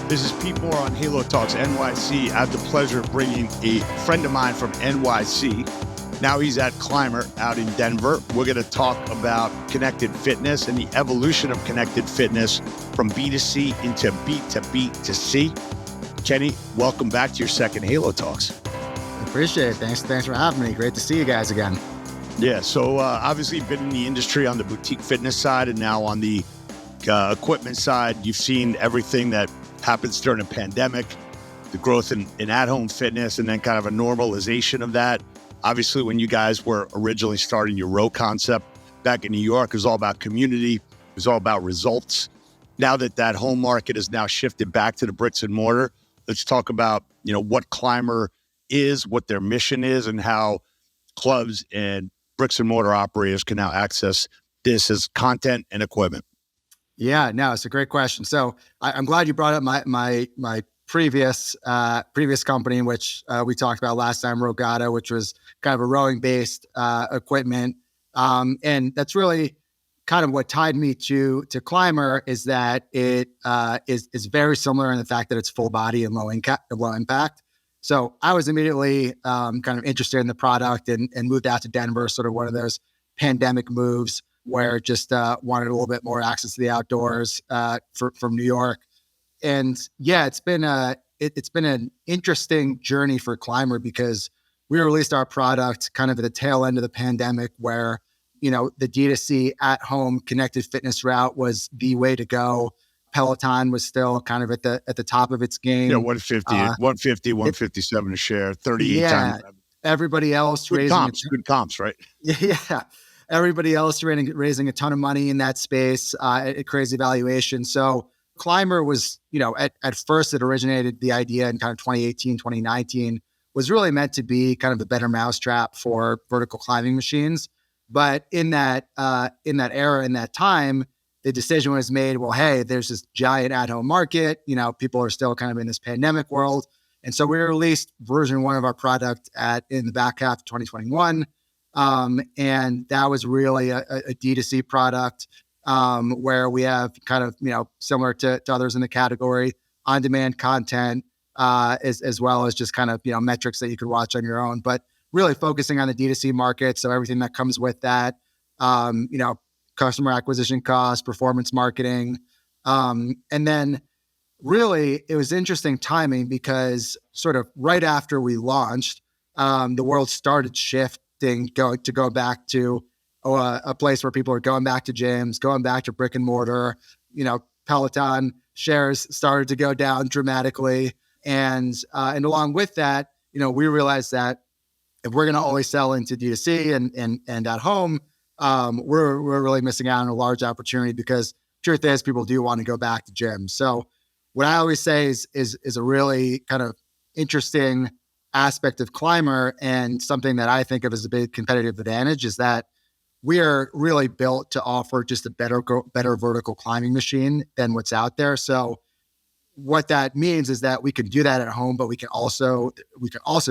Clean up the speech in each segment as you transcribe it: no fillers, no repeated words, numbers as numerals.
This is People on Halo Talks NYC. I have the pleasure of bringing a friend of mine from NYC. Now he's at Climber out in Denver. We're going to talk about connected fitness and the evolution of connected fitness from B2C into B to B to C. Kenny, welcome back to your second Halo Talks. Appreciate it. Thanks for having me. Great to see you guys again. Yeah, so obviously you've been in the industry on the boutique fitness side and now on the equipment side. You've seen everything that happens during a pandemic, the growth in at-home fitness, and then kind of a normalization of that. Obviously, when you guys were originally starting your row concept back in New York, it was all about community. It was all about results. Now that home market has now shifted back to the bricks and mortar, let's talk about, what Climber is, what their mission is, and how clubs and bricks and mortar operators can now access this as content and equipment. Yeah, no, it's a great question. So I'm glad you brought up my previous company, in which we talked about last time, Rogata, which was kind of a rowing based equipment, and that's really kind of what tied me to Climber, is that it is very similar in the fact that it's full body and low impact. So I was immediately kind of interested in the product and moved out to Denver, sort of one of those pandemic moves where just wanted a little bit more access to the outdoors from New York. And yeah, it's been an interesting journey for Climber, because we released our product kind of at the tail end of the pandemic, where, the D2C at home connected fitness route was the way to go. Peloton was still kind of at the top of its game. Yeah, 157 a share, 38 times. Everybody else good comps, right? Yeah. Everybody else raising a ton of money in that space at crazy valuation. So Climber was, at first it originated, the idea in kind of 2018, 2019, was really meant to be kind of a better mousetrap for vertical climbing machines. But in that era, in that time, the decision was made, well, hey, there's this giant at-home market. People are still kind of in this pandemic world. And so we released version 1 of our product in the back half of 2021. And that was really a D2C product, where we have kind of, similar to others in the category, on-demand content, as well as just kind of, metrics that you could watch on your own, but really focusing on the D2C market. So everything that comes with that, customer acquisition costs, performance marketing. And then really it was interesting timing, because sort of right after we launched, the world started shifting, go back to a place where people are going back to gyms, going back to brick and mortar. Peloton shares started to go down dramatically, and along with that, we realized that if we're going to always sell into D2C and at home, we're really missing out on a large opportunity, because truth is, people do want to go back to gyms. So what I always say is a really kind of interesting aspect of Climber, and something that I think of as a big competitive advantage, is that we are really built to offer just a better vertical climbing machine than what's out there. So what that means is that we can do that at home, but we can also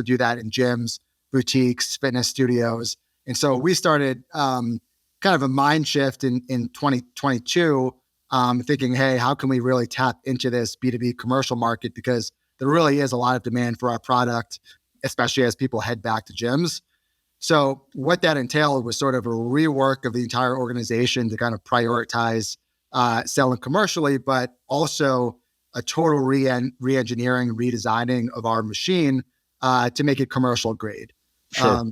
do that in gyms, boutiques, fitness studios. And so we started kind of a mind shift in 2022, thinking, hey, how can we really tap into this B2B commercial market? Because there really is a lot of demand for our product, especially as people head back to gyms. So what that entailed was sort of a rework of the entire organization to kind of prioritize selling commercially, but also a total re-engineering, redesigning of our machine to make it commercial grade. Sure.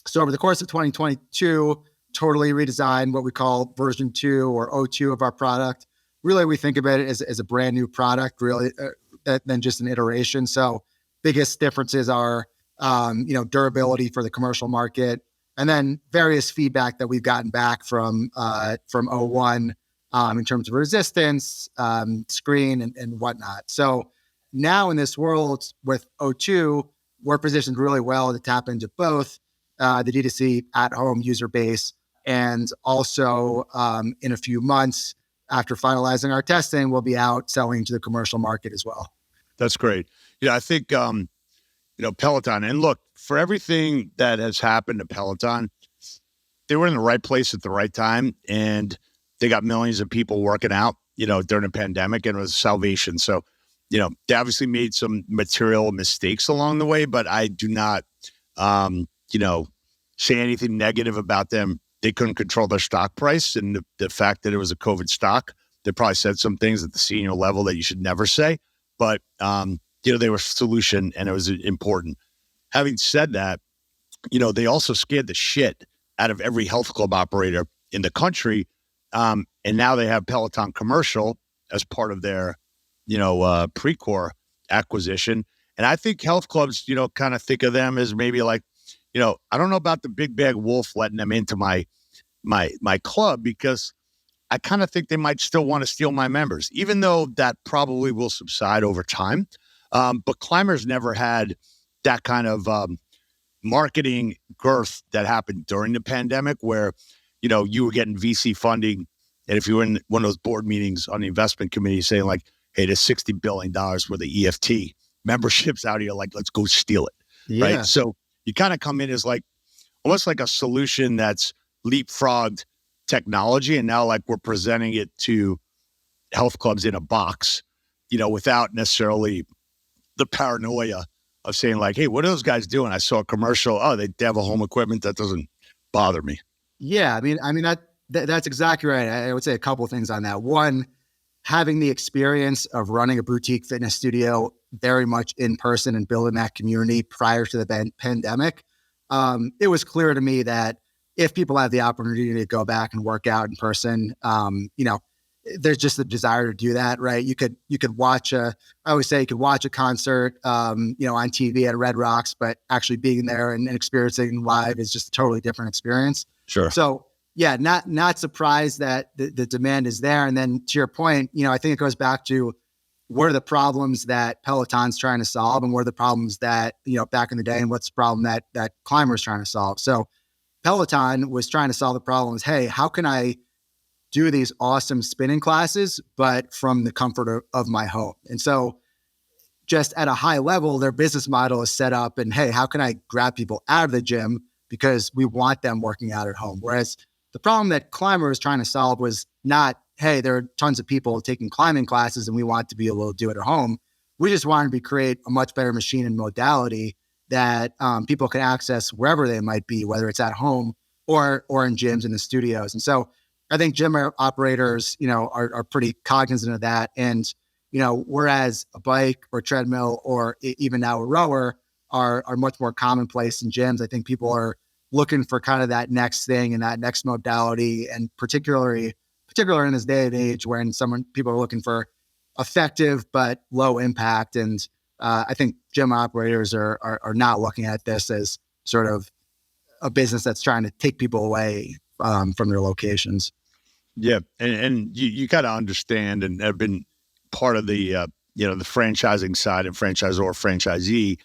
So over the course of 2022, totally redesigned what we call version 2 or O2 of our product. Really, we think about it as a brand new product, really, than just an iteration. So biggest differences are, durability for the commercial market, and then various feedback that we've gotten back from O1 in terms of resistance, screen, and whatnot. So now in this world with O2, we're positioned really well to tap into both the D2C at-home user base, and also in a few months after finalizing our testing, we'll be out selling to the commercial market as well. That's great. I think, Peloton, and look, for everything that has happened to Peloton, they were in the right place at the right time, and they got millions of people working out, during the pandemic, and it was salvation. So they obviously made some material mistakes along the way, but I do not, say anything negative about them. They couldn't control their stock price, and the fact that it was a COVID stock, they probably said some things at the senior level that you should never say, but, they were a solution and it was important. Having said that, they also scared the shit out of every health club operator in the country. And now they have Peloton commercial as part of their, Precor acquisition. And I think health clubs, kind of think of them as maybe like, I don't know about the big bad wolf letting them into my club, because I kind of think they might still want to steal my members, even though that probably will subside over time. But Climbers never had that kind of marketing girth that happened during the pandemic, where, you were getting VC funding. And if you were in one of those board meetings on the investment committee saying like, hey, there's $60 billion worth of EFT memberships out here, like, let's go steal it. Yeah. Right. So you kind of come in as like, almost like a solution that's leapfrogged technology. And now like we're presenting it to health clubs in a box, without necessarily the paranoia of saying like, hey, what are those guys doing? I saw a commercial. Oh, they have a home equipment. That doesn't bother me. Yeah. I mean, that's exactly right. I would say a couple of things on that. One, having the experience of running a boutique fitness studio very much in person and building that community prior to the pandemic, it was clear to me that if people have the opportunity to go back and work out in person, there's just a desire to do that, right? You could watch I always say you could watch a concert, on TV at Red Rocks, but actually being there and experiencing live is just a totally different experience. Sure. So yeah, not surprised that the demand is there. And then to your point, I think it goes back to what are the problems that Peloton's trying to solve, and what are the problems that, back in the day, and what's the problem that Climbers trying to solve. So Peloton was trying to solve the problems. Hey, how can I do these awesome spinning classes, but from the comfort of my home? And so just at a high level, their business model is set up, and hey, how can I grab people out of the gym because we want them working out at home? Whereas the problem that Climber was trying to solve was not, hey, there are tons of people taking climbing classes and we want to be able to do it at home. We just wanted to create a much better machine and modality that people can access wherever they might be, whether it's at home or in gyms in the studios. And so I think gym operators, are pretty cognizant of that. And, whereas a bike or treadmill or even now a rower are much more commonplace in gyms, I think people are looking for kind of that next thing and that next modality. And particularly in this day and age when people are looking for effective but low impact. And I think gym operators are not looking at this as sort of a business that's trying to take people away from their locations. Yeah. And you got to understand, and have been part of the, the franchising side and franchisor franchisee,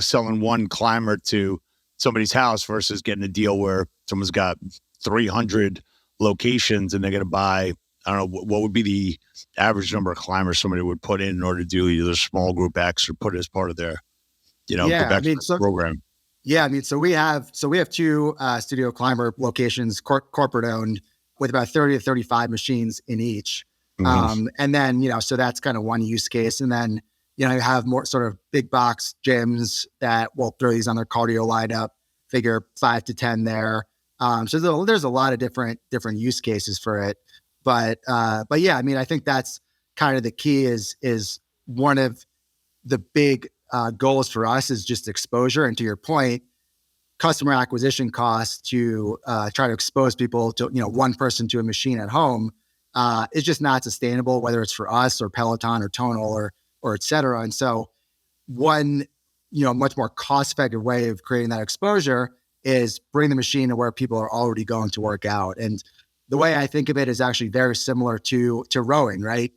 selling one climber to somebody's house versus getting a deal where someone's got 300 locations and they're going to buy, I don't know, what would be the average number of climbers somebody would put in order to do either small group X or put it as part of their, program. Yeah. So we have two studio climber locations, corporate owned, with about 30 to 35 machines in each. Mm-hmm. And then, so that's kind of one use case. And then, you have more sort of big box gyms that will throw these on their cardio lineup, figure 5 to 10 there. So there's a lot of different use cases for it. But yeah, I think that's kind of the key is one of the big goals for us is just exposure. And to your point, customer acquisition costs to try to expose people to, one person to a machine at home is just not sustainable, whether it's for us or Peloton or Tonal or et cetera. And so one, much more cost-effective way of creating that exposure is bring the machine to where people are already going to work out. And the way I think of it is actually very similar to rowing, right?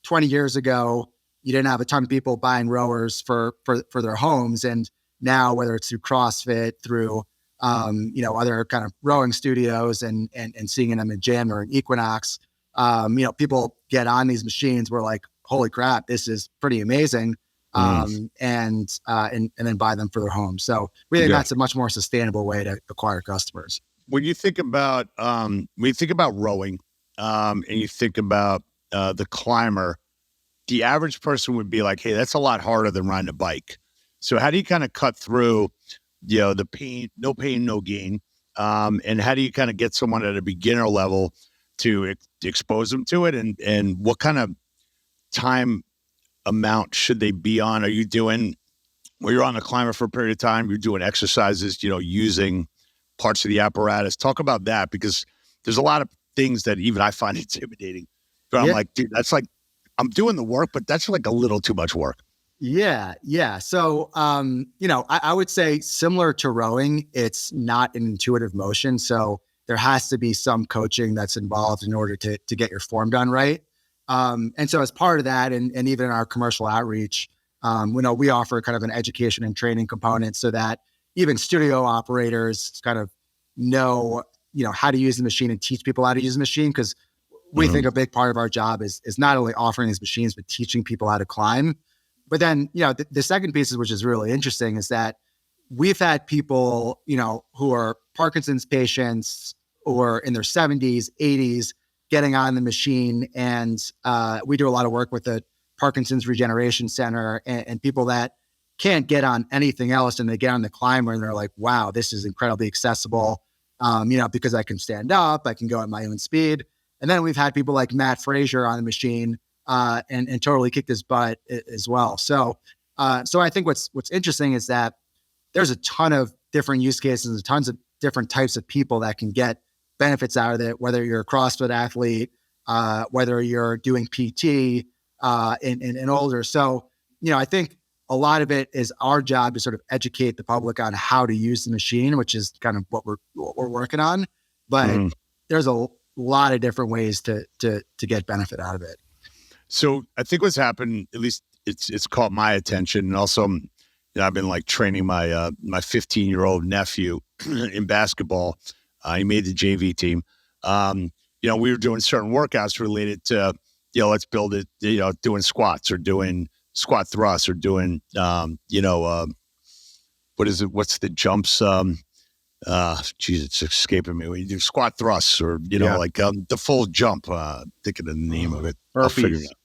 20 years ago, you didn't have a ton of people buying rowers for their homes. And now, whether it's through CrossFit, through, other kind of rowing studios and seeing them in gym or in Equinox, people get on these machines. We're like, holy crap, this is pretty amazing. And then buy them for their home. So we think that's a much more sustainable way to acquire customers. When you think about rowing, and you think about the climber, the average person would be like, hey, that's a lot harder than riding a bike. So how do you kind of cut through, the pain, no gain? And how do you kind of get someone at a beginner level to expose them to it? And what kind of time amount should they be on? Are you doing, where you're on a climber for a period of time, you're doing exercises, using parts of the apparatus? Talk about that, because there's a lot of things that even I find intimidating. But I'm like, dude, that's like, I'm doing the work, but that's like a little too much work. Yeah. So, I would say similar to rowing, it's not an intuitive motion. So there has to be some coaching that's involved in order to get your form done right. And so as part of that, and even in our commercial outreach, we offer kind of an education and training component so that even studio operators kind of know, how to use the machine and teach people how to use the machine. Because we think a big part of our job is not only offering these machines, but teaching people how to climb. But then, the second piece, which is really interesting, is that we've had people, who are Parkinson's patients or in their 70s, 80s, getting on the machine. And we do a lot of work with the Parkinson's Regeneration Center and people that can't get on anything else. And they get on the climber and they're like, wow, this is incredibly accessible, because I can stand up, I can go at my own speed. And then we've had people like Matt Frazier on the machine and totally kicked his butt as well. So I think what's interesting is that there's a ton of different use cases and tons of different types of people that can get benefits out of it, whether you're a CrossFit athlete, whether you're doing PT and older. So, I think a lot of it is our job to sort of educate the public on how to use the machine, which is kind of what we're working on. But there's a lot of different ways to get benefit out of it. So I think what's happened, at least it's caught my attention, and also, I've been like training my my 15-year-old nephew in basketball. He made the JV team. We were doing certain workouts related to, let's build it, doing squats or doing squat thrusts or doing, what is it? What's the jumps? It's escaping me. When you do squat thrusts or, the full jump, thinking of the name of it. I'll figure it out.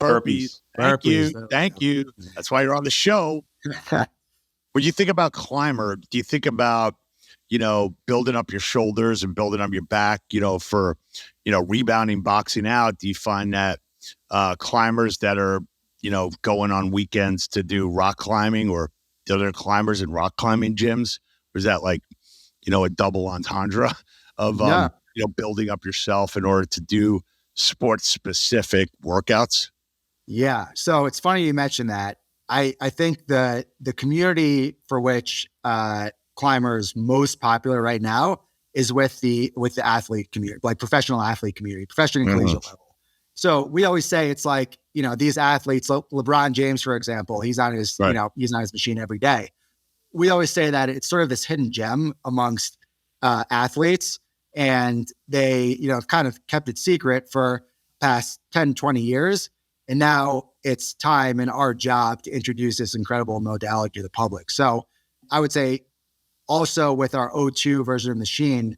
Burpees. Thank you. That's why you're on the show. When you think about climber, do you think about, building up your shoulders and building up your back, for, rebounding, boxing out? Do you find that climbers that are, going on weekends to do rock climbing, or the other climbers in rock climbing gyms? Or is that like, a double entendre of, building up yourself in order to do sports specific workouts? Yeah. So it's funny you mentioned that. I think the community for which climbers most popular right now is with the athlete community, like professional athlete community, professional and collegiate level. So we always say it's like, these athletes, LeBron James, for example, he's on his, he's on his machine every day. We always say that it's sort of this hidden gem amongst athletes, and they, have kind of kept it secret for past 10, 20 years. And now it's time and our job to introduce this incredible modality to the public. So I would say also with our O2 version of the machine,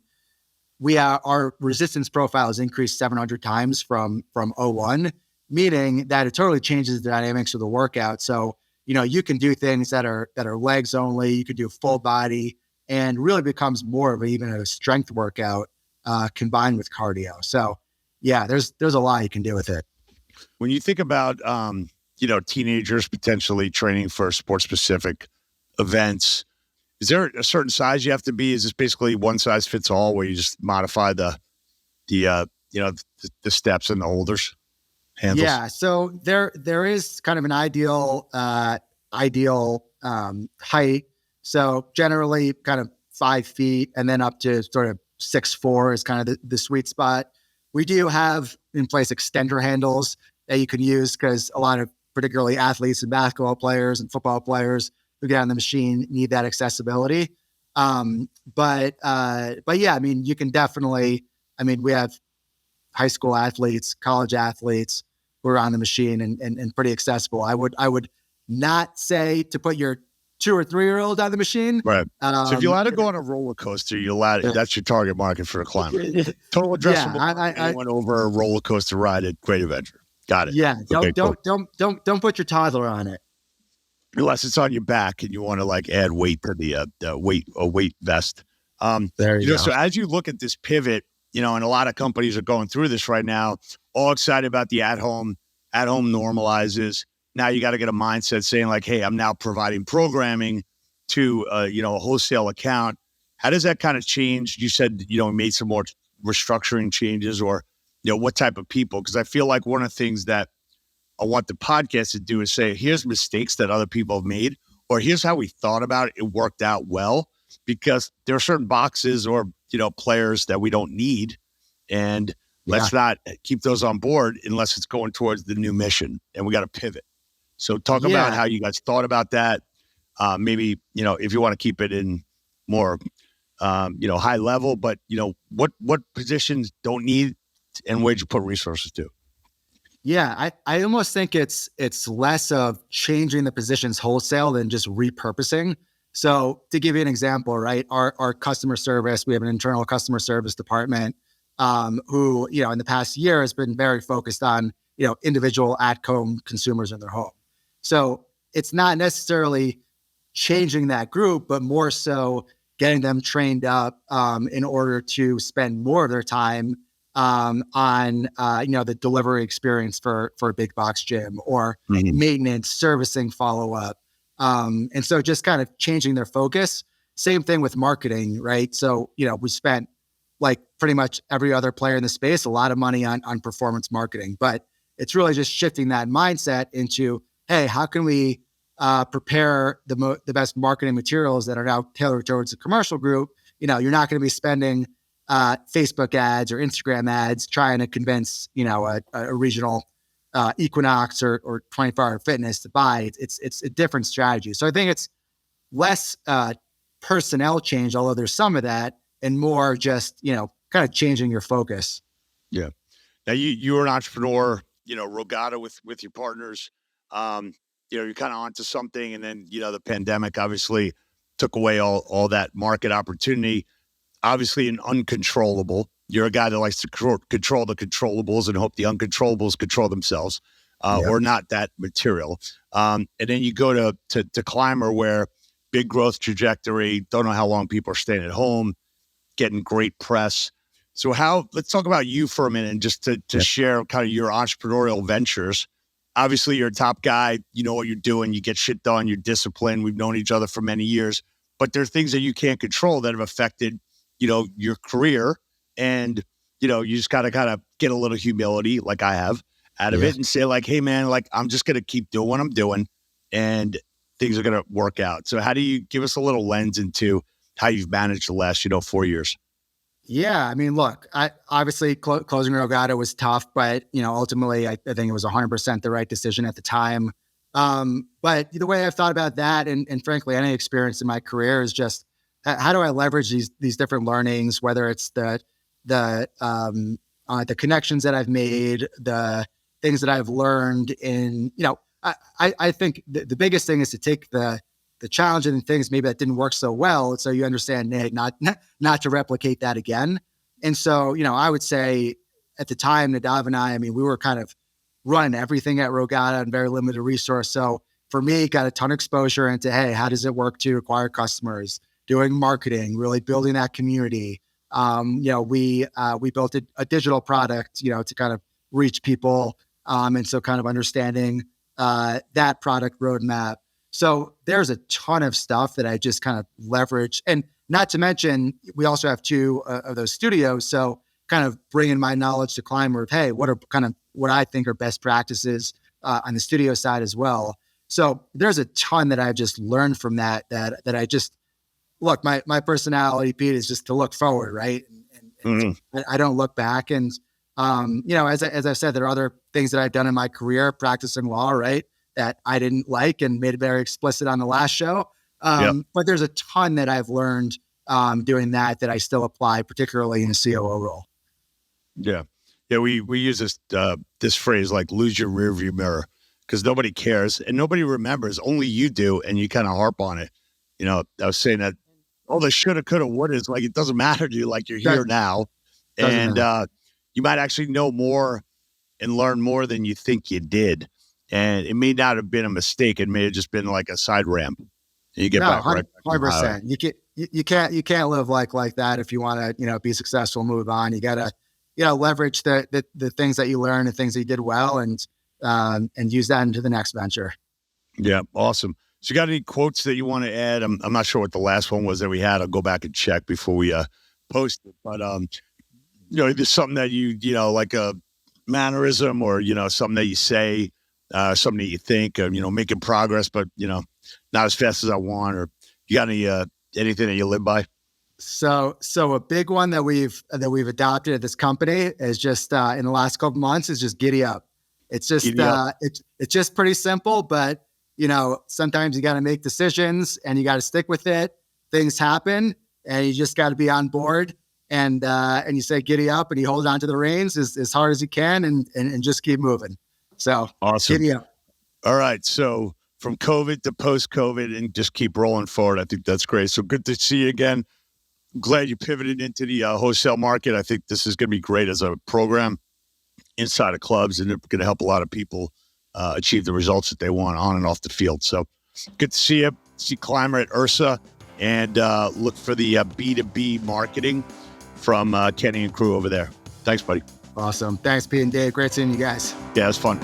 our resistance profile has increased 700 times from O1, meaning that it totally changes the dynamics of the workout. So, you can do things that are legs only, you could do full body, and really becomes more of even a strength workout combined with cardio. So yeah, there's a lot you can do with it. When you think about, teenagers potentially training for sports specific events, is there a certain size you have to be? Is this basically one size fits all, where you just modify the steps and the holders, handles? Yeah. So there is kind of an ideal height. So generally kind of 5 feet and then up to sort of 6'4" is kind of the sweet spot. We do have in place extender handles that you can use, because a lot of particularly athletes and basketball players and football players who get on the machine need that accessibility. But yeah, you can definitely, we have high school athletes, college athletes who are on the machine and pretty accessible. I would not say to put your 2 or 3-year-old on the machine. Right. So if you allowed to go on a roller coaster, that's your target market for a climber. Total addressable. I went over a roller coaster ride at Great Adventure. Got it. Yeah, Okay, cool. don't put your toddler on it. Unless it's on your back and you want to like add weight to the weight vest. There you So go. as you look at this pivot, and a lot of companies are going through this right now, all excited about the at home normalizes. Now you got to get a mindset saying like, hey, I'm now providing programming to, a wholesale account. How does that kind of change? You said, made some more restructuring changes or, what type of people? Because I feel like one of the things that I want the podcast to do is say, here's mistakes that other people have made, or here's how we thought about it. It worked out well because there are certain boxes or, players that we don't need. And let's not keep those on board unless it's going towards the new mission and we got to pivot. So talk about how you guys thought about that. Maybe, if you want to keep it in more, high level, but, what positions don't need and where'd you put resources to? Yeah, I almost think it's less of changing the positions wholesale than just repurposing. So to give you an example, right, our customer service, we have an internal customer service department who, in the past year has been very focused on, individual at-home consumers in their home. So it's not necessarily changing that group, but more so getting them trained up in order to spend more of their time on the delivery experience for a big box gym or maintenance, servicing, follow up, and so just kind of changing their focus. Same thing with marketing, right? So we spent like pretty much every other player in the space a lot of money on performance marketing, but it's really just shifting that mindset into, hey, how can we prepare the best marketing materials that are now tailored towards the commercial group? You're not going to be spending Facebook ads or Instagram ads trying to convince, a regional Equinox or 24-hour fitness to buy. It's a different strategy. So I think it's less personnel change, although there's some of that, and more just, kind of changing your focus. Yeah. Now you were an entrepreneur, Regatta with your partners. You're kind of onto something, and then the pandemic obviously took away all that market opportunity. Obviously, an uncontrollable. You're a guy that likes to control the controllables and hope the uncontrollables control themselves, or not that material. And then you go to Climber, where big growth trajectory. Don't know how long people are staying at home, getting great press. So let's talk about you for a minute and just to share kind of your entrepreneurial ventures. Obviously, you're a top guy. You know what you're doing. You get shit done. You're disciplined. We've known each other for many years. But there are things that you can't control that have affected, your career. And, you just got to kind of get a little humility, like I have, out of it and say like, hey, man, like I'm just going to keep doing what I'm doing and things are going to work out. So how do you give us a little lens into how you've managed the last, 4 years? Yeah, I mean, look, I obviously closing Regatta was tough, but ultimately, I think it was 100% the right decision at the time. But the way I've thought about that, and frankly, any experience in my career is just how do I leverage these different learnings, whether it's the connections that I've made, the things that I've learned in, I think the biggest thing is to take the challenging things maybe that didn't work so well, so you understand, hey, not to replicate that again. And so, I would say at the time, Nadav and I mean, we were kind of running everything at Regatta and very limited resource. So for me, got a ton of exposure into, hey, how does it work to acquire customers, doing marketing, really building that community. We built a digital product, to kind of reach people, and so kind of understanding that product roadmap. So there's a ton of stuff that I just kind of leverage. And not to mention, we also have 2 of those studios. So kind of bringing my knowledge to Climber of, hey, what are kind of what I think are best practices on the studio side as well. So there's a ton that I've just learned from that I just, look, my personality, Pete, is just to look forward, right? And I don't look back. And, as I've said, there are other things that I've done in my career, practicing law, right, that I didn't like and made it very explicit on the last show. But there's a ton that I've learned doing that I still apply, particularly in a COO role. Yeah. Yeah. We use this phrase, like lose your rearview mirror, because nobody cares and nobody remembers. Only you do. And you kind of harp on it. I was saying that all the shoulda, coulda, woulda is like, it doesn't matter to you. Like you're here now. And you might actually know more and learn more than you think you did. And it may not have been a mistake. It may have just been like a side ramp. You get No, back right back on the highway. 100%. You can't live like that if you want to, be successful, move on. You gotta, leverage the things that you learn and things that you did well, and use that into the next venture. Yeah, awesome. So you got any quotes that you want to add? I'm not sure what the last one was that we had. I'll go back and check before we post it. But there's something that like a mannerism, or something that you say, something that you think, making progress, but not as fast as I want. Or you got anything that you live by? So a big one that we've adopted at this company is just in the last couple of months is just giddy up. It's just it's just pretty simple, but sometimes you got to make decisions and you got to stick with it. Things happen, and you just got to be on board. And you say giddy up, and you hold on to the reins as hard as you can, and just keep moving. So awesome. Giddy up. All right. So from COVID to post-COVID, and just keep rolling forward. I think that's great. So good to see you again. Glad you pivoted into the wholesale market. I think this is going to be great as a program inside of clubs, and it's going to help a lot of people achieve the results that they want on and off the field. So good to see you. See Climber at Ursa, and look for the B2B marketing from Kenny and crew over there. Thanks, buddy. Awesome. Thanks, Pete and Dave. Great seeing you guys. Yeah, it was fun.